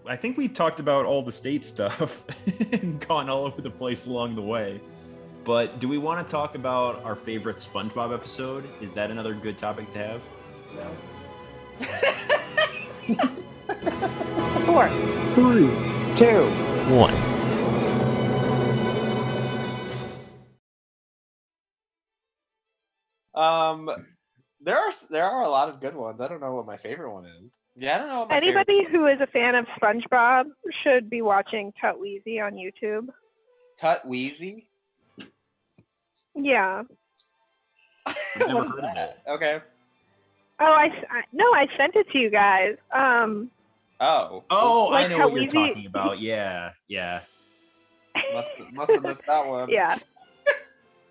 I think we've talked about all the state stuff and gone all over the place along the way. But do we want to talk about our favorite SpongeBob episode? Is that another good topic to have? No. 4, 3, 2, 1. There are a lot of good ones. I don't know what my favorite one is. Yeah, I don't know what my Anybody who is a fan of SpongeBob should be watching Tut Wheezy on YouTube. Tut Wheezy? Yeah. I've never What is heard of that? it. Okay. Oh, I sent it to you guys. Oh. Oh, Like I know how what you're Wheezy- talking about. Yeah. Must have missed that one. Yeah.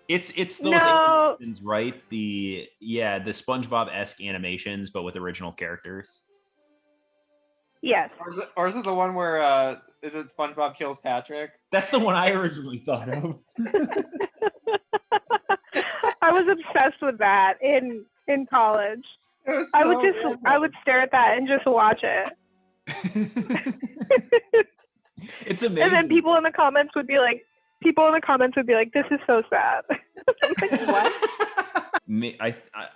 It's those No. animations, right? The SpongeBob-esque animations, but with original characters. Yes. Or is it the one where is it SpongeBob kills Patrick? That's the one I originally thought of. I was obsessed with that in college. It was I so would stare at that and just watch it. It's amazing. And then people in the comments would be like, this is so sad. I'm like, what?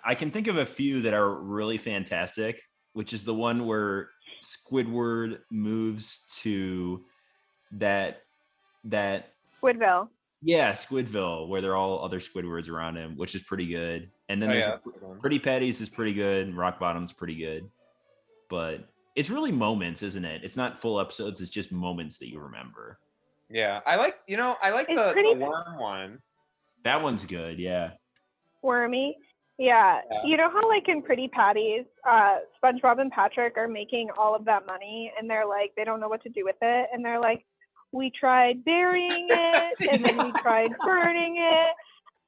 I can think of a few that are really fantastic, which is the one where Squidward moves to that Squidville. Yeah, Squidville, where they're all other Squidwards around him, which is pretty good. And then there's Pretty Patties is pretty good, and Rock Bottom's pretty good. But it's really moments, isn't it? It's not full episodes, it's just moments that you remember. Yeah, I like the worm one. That one's good, yeah. Wormy. Yeah. You know how like in Pretty Patties, SpongeBob and Patrick are making all of that money and they're like, they don't know what to do with it. And they're like, we tried burying it and then we tried burning it.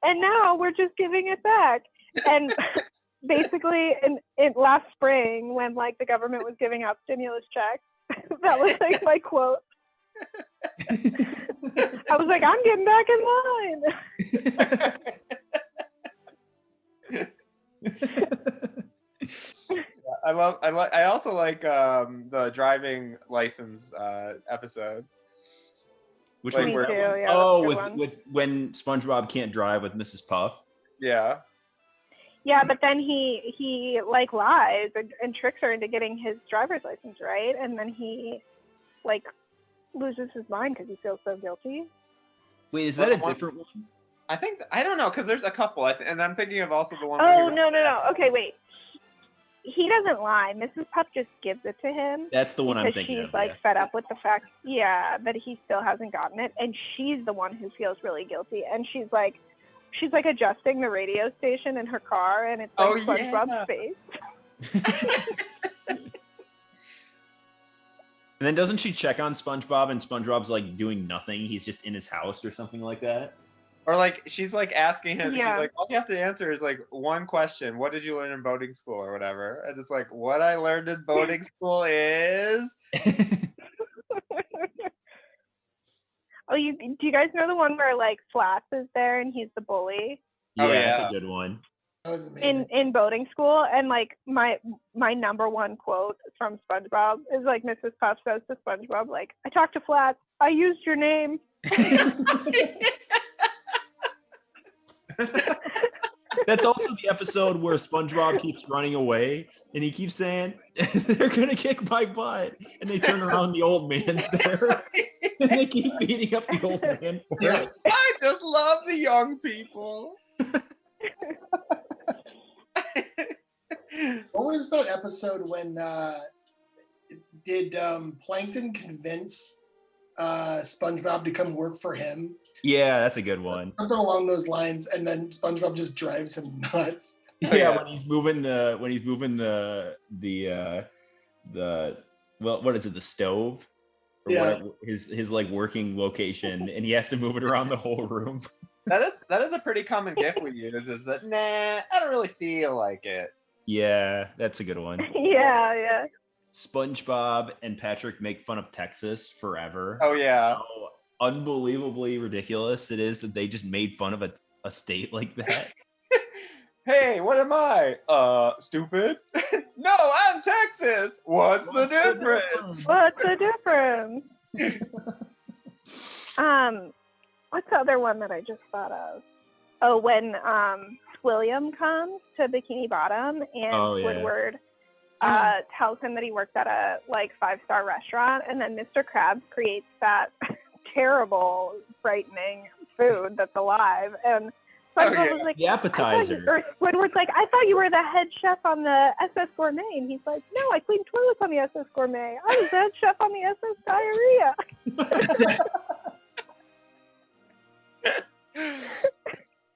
And now we're just giving it back. And basically in last spring when like the government was giving out stimulus checks, that was like my quote. I was like, I'm getting back in line. I also like the driving license episode. Which Like, one? Me too, yeah, Oh, that's a good one. with when SpongeBob can't drive with Mrs. Puff. Yeah. Yeah, but then he like lies and tricks her into getting his driver's license, right? And then he like loses his mind because he feels so guilty. Wait, is that a different one? I don't know, because there's a couple, and I'm thinking of also the one. Oh no. Okay, wait. He doesn't lie. Mrs. Puff just gives it to him. That's the one I'm thinking she's of. like fed up with the fact, that he still hasn't gotten it, and she's the one who feels really guilty, and she's like adjusting the radio station in her car, and it's like SpongeBob's face. And then doesn't she check on SpongeBob, and SpongeBob's like doing nothing? He's just in his house or something like that. Or like she's like asking him, Yeah. she's like, all you have to answer is like one question. What did you learn in boating school or whatever? And it's like, what I learned in boating school is. Oh, do you guys know the one where like Flats is there and he's the bully? Yeah, Oh, yeah. That's a good one. That was amazing. In boating school, and like my number one quote from SpongeBob is like Mrs. Puff says to SpongeBob, like, I talked to Flats, I used your name. That's also the episode where SpongeBob keeps running away and he keeps saying, they're gonna kick my butt, and they turn around, the old man's there and they keep beating up the old man for it. I just love the young people. What was that episode when did Plankton convince SpongeBob to come work for him? Yeah, that's a good one. Something along those lines, and then SpongeBob just drives him nuts. Yeah, when he's moving the what is it, the stove? Or whatever, his like working location, and he has to move it around the whole room. That is a pretty common gift we use, is that I don't really feel like it. Yeah, that's a good one. Yeah. SpongeBob and Patrick make fun of Texas forever. Oh yeah. How unbelievably ridiculous it is that they just made fun of a state like that. Hey, what am I? Stupid? No, I'm Texas. What's the difference? What's the difference? What's the other one that I just thought of? Oh, when William comes to Bikini Bottom and Squidward tells him that he works at a like 5-star restaurant, and then Mr. Krabs creates that terrible, frightening food that's alive, and SpongeBob was like, the appetizer. Or Squidward's like, I thought you were the head chef on the SS Gourmet, and he's like, no, I cleaned toilets on the SS Gourmet. I was the head chef on the SS Diarrhea.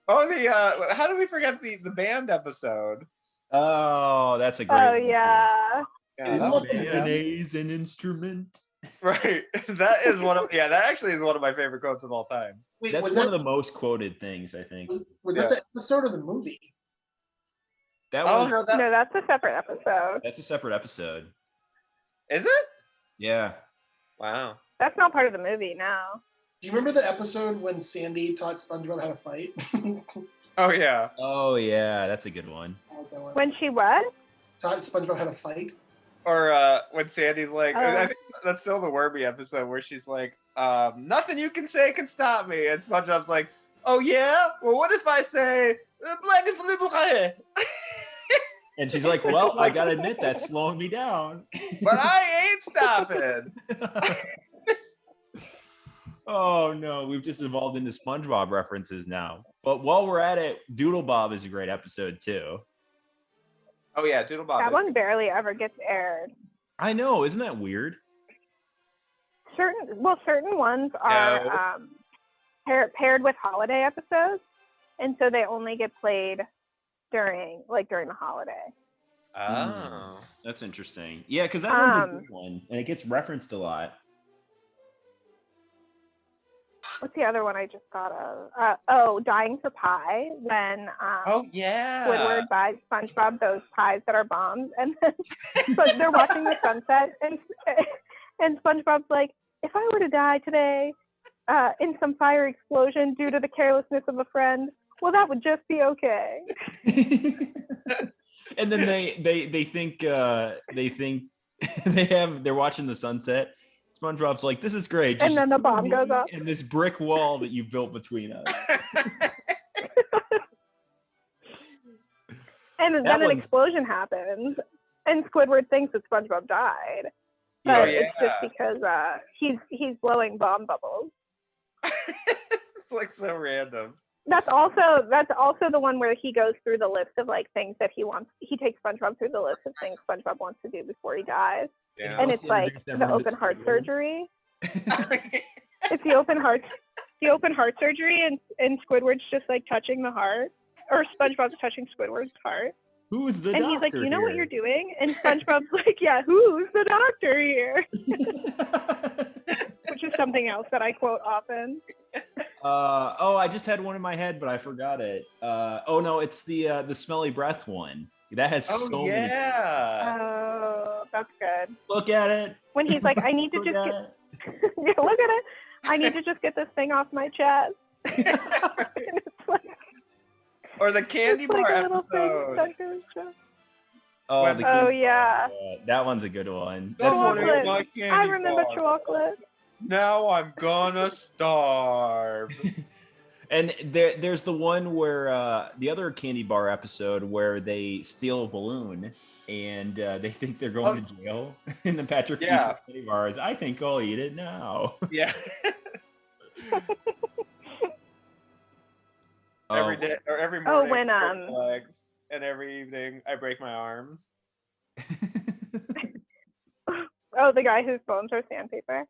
Oh, how do we forget the band episode? Oh, that's a great one. Oh, yeah. Mayonnaise an instrument. Right. That is that actually is one of my favorite quotes of all time. Wait, that's one of the most quoted things, I think. Was that the episode of the movie? That was, no, that's a separate episode. That's a separate episode. Is it? Yeah. Wow. That's not part of the movie now. Do you remember the episode when Sandy taught SpongeBob how to fight? Oh, yeah. Oh, yeah. That's a good one. I like that one. When she what? Taught SpongeBob how to fight? Or when Sandy's like, I think that's still the Wormy episode where she's like, nothing you can say can stop me. And SpongeBob's like, oh, yeah? Well, what if I say, and she's like, well, I got to admit, that's slowing me down. But I ain't stopping. Oh, no. We've just evolved into SpongeBob references now. But while we're at it, Doodlebob is a great episode, too. Oh, yeah. Doodlebob. That one barely ever gets aired. I know. Isn't that weird? Certain ones are paired with holiday episodes, and so they only get played during the holiday. Oh. That's interesting. Yeah, because that one's a good one, and it gets referenced a lot. What's the other one I just thought of? Dying for Pie, when Squidward buys SpongeBob those pies that are bombs, and then but they're watching the sunset, and SpongeBob's like, if I were to die today in some fire explosion due to the carelessness of a friend, well, that would just be okay. And then they think they're watching the sunset. SpongeBob's like, this is great. Just and then the bomb goes up. And this brick wall that you built between us. And then an explosion happens, and Squidward thinks that SpongeBob died. But it's just because he's blowing bomb bubbles. It's like so random. That's also the one where he goes through the list of like things that he wants. He takes SpongeBob through the list of things SpongeBob wants to do before he dies. Yeah. And it's like the open heart surgery. It's the open heart surgery, and Squidward's just like touching the heart, or SpongeBob's touching Squidward's heart. Who's the doctor? And he's like, you know what you're doing? And SpongeBob's like, yeah, who's the doctor here? Which is something else that I quote often. I just had one in my head, but I forgot it. No, it's the Smelly Breath one. That has so many. Oh, that's good. Look at it. When he's like, I need to just get yeah, look at it. I need to just get this thing off my chest. Or the candy bar episode. Yeah. That one's a good one. I remember chocolate. Now I'm gonna starve. And there's the one where the other candy bar episode where they steal a balloon and they think they're going to jail. And then Patrick eats the candy bars. I think I'll eat it now. Yeah. Every day or every morning I break my legs, and every evening I break my arms. The guy whose bones are sandpaper.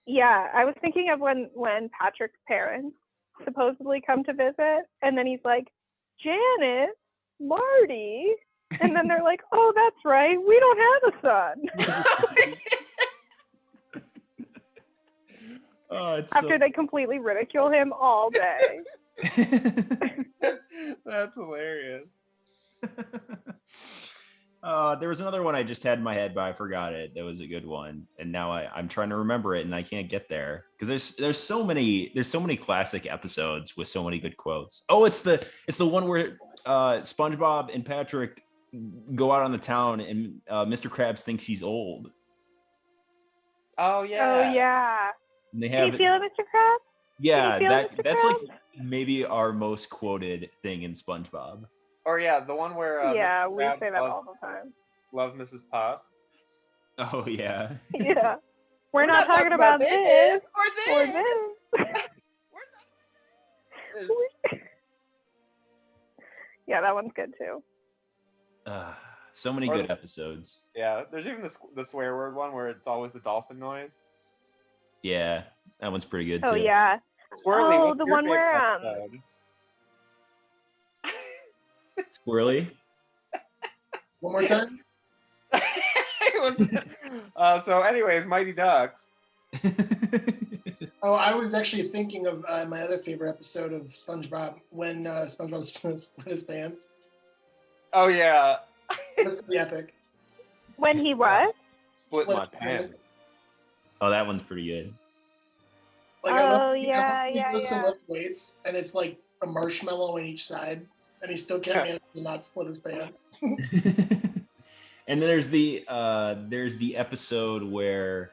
Yeah, I was thinking of when Patrick's parents supposedly come to visit, and then he's like, Janet, Marty, and then they're like, oh, that's right, we don't have a son. After they completely ridicule him all day. That's hilarious. There was another one I just had in my head, but I forgot it. That was a good one, and now I'm trying to remember it, and I can't get there because there's so many classic episodes with so many good quotes. Oh, it's the one where SpongeBob and Patrick go out on the town, and Mr. Krabs thinks he's old. Oh yeah. Oh yeah. And they have. Can you feel it, Mr. Krabs? Yeah, that's like maybe our most quoted thing in SpongeBob. Or yeah, the one where yeah, Mr. we Krabs say that all the time. Loves Mrs. Puff. Oh yeah. Yeah. We're not talking about this or this. Yeah, that one's good too. So many good episodes. Yeah, there's even the swear word one where it's always the dolphin noise. Yeah, that one's pretty good too. Oh yeah. Squirrely. Oh, the one where Squirrely. One more time. So anyways, Mighty Ducks. Oh, I was actually thinking of my other favorite episode of SpongeBob when SpongeBob split his pants. Oh yeah. That's pretty epic. When he what? Split my pants. Oh, that one's pretty good. Like, he goes to lift weights, and it's like a marshmallow on each side, and he still can't manage to not split his pants. And then there's the episode where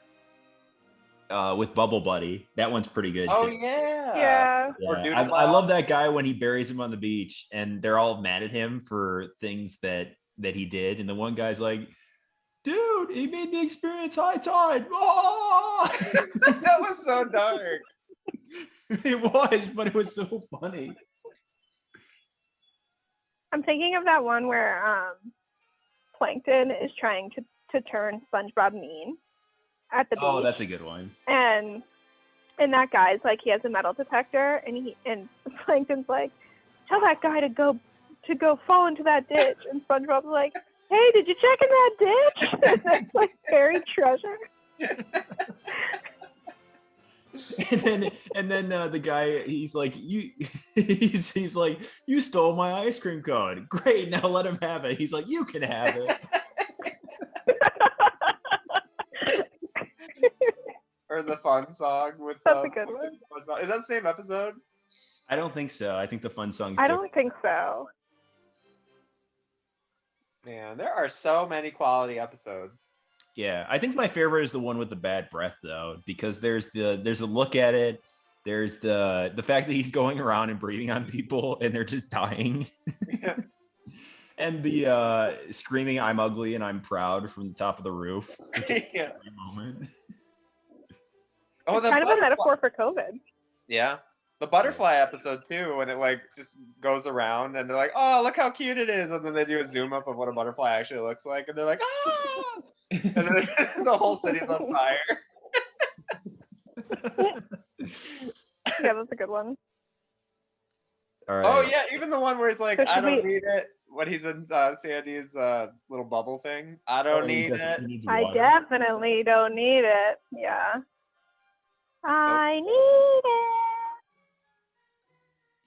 with Bubble Buddy. That one's pretty good too. Yeah. I love that guy when he buries him on the beach, and they're all mad at him for things that he did, and the one guy's like, dude, he made me experience high tide. Oh! That was so dark. It was, but it was so funny. I'm thinking of that one where Plankton is trying to turn SpongeBob mean at the beach. Oh, that's a good one. And that guy's like, he has a metal detector, and Plankton's like, tell that guy to go fall into that ditch. And SpongeBob's like, hey, did you check in that ditch? And that's like buried treasure. and then the guy, he's like, he's like, you stole my ice cream cone. Great, now let him have it. He's like, you can have it. Or the fun song with that's a good one. SpongeBob. Is that the same episode? I don't think so. I think the fun song's I don't think so. Man, there are so many quality episodes. Yeah, I think my favorite is the one with the bad breath, though, because there's a look at it. There's the fact that he's going around and breathing on people and they're just dying. Yeah. And the screaming, I'm ugly and I'm proud from the top of the roof. Yeah. Moment. It's kind of a metaphor for COVID. Yeah. The butterfly episode too, when it like just goes around and they're like, "Oh, look how cute it is," and then they do a zoom up of what a butterfly actually looks like, and they're like, "Ah!" And then the whole city's on fire. Yeah, that's a good one. All right. Oh yeah, even the one where it's like, "I don't need it." When he's in Sandy's little bubble thing, I don't need it. I definitely don't need it. Yeah. I need it.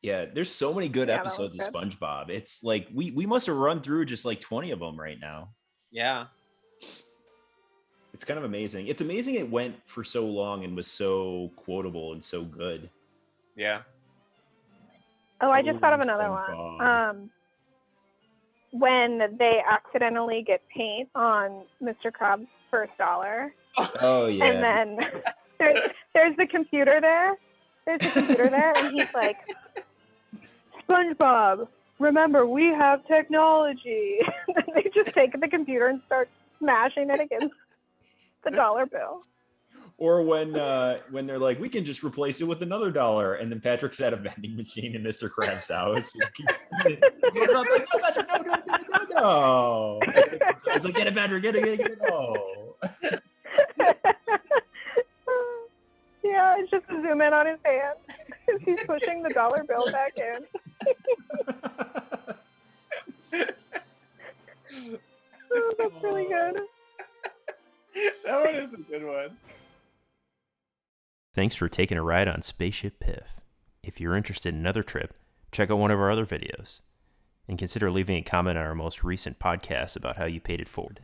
Yeah, there's so many good episodes of SpongeBob. It's like we must have run through just like 20 of them right now. Yeah. It's kind of amazing. It's amazing it went for so long and was so quotable and so good. Yeah. Oh, I just thought of another one. When they accidentally get paint on Mr. Krabs' first dollar. Oh yeah. And then there's the computer there. There's a computer there, and he's like, SpongeBob, remember, we have technology. And they just take the computer and start smashing it against the dollar bill. Or when they're like, we can just replace it with another dollar, and then Patrick's at a vending machine in Mr. Krabs' house. Like, no. It's like, get it, Patrick, get it, no. Yeah, it's just a zoom in on his hand as he's pushing the dollar bill back in. Oh, that's really good. That one is a good one. Thanks for taking a ride on Spaceship Piff. If you're interested in another trip, check out one of our other videos. and consider leaving a comment on our most recent podcast about how you paid it forward.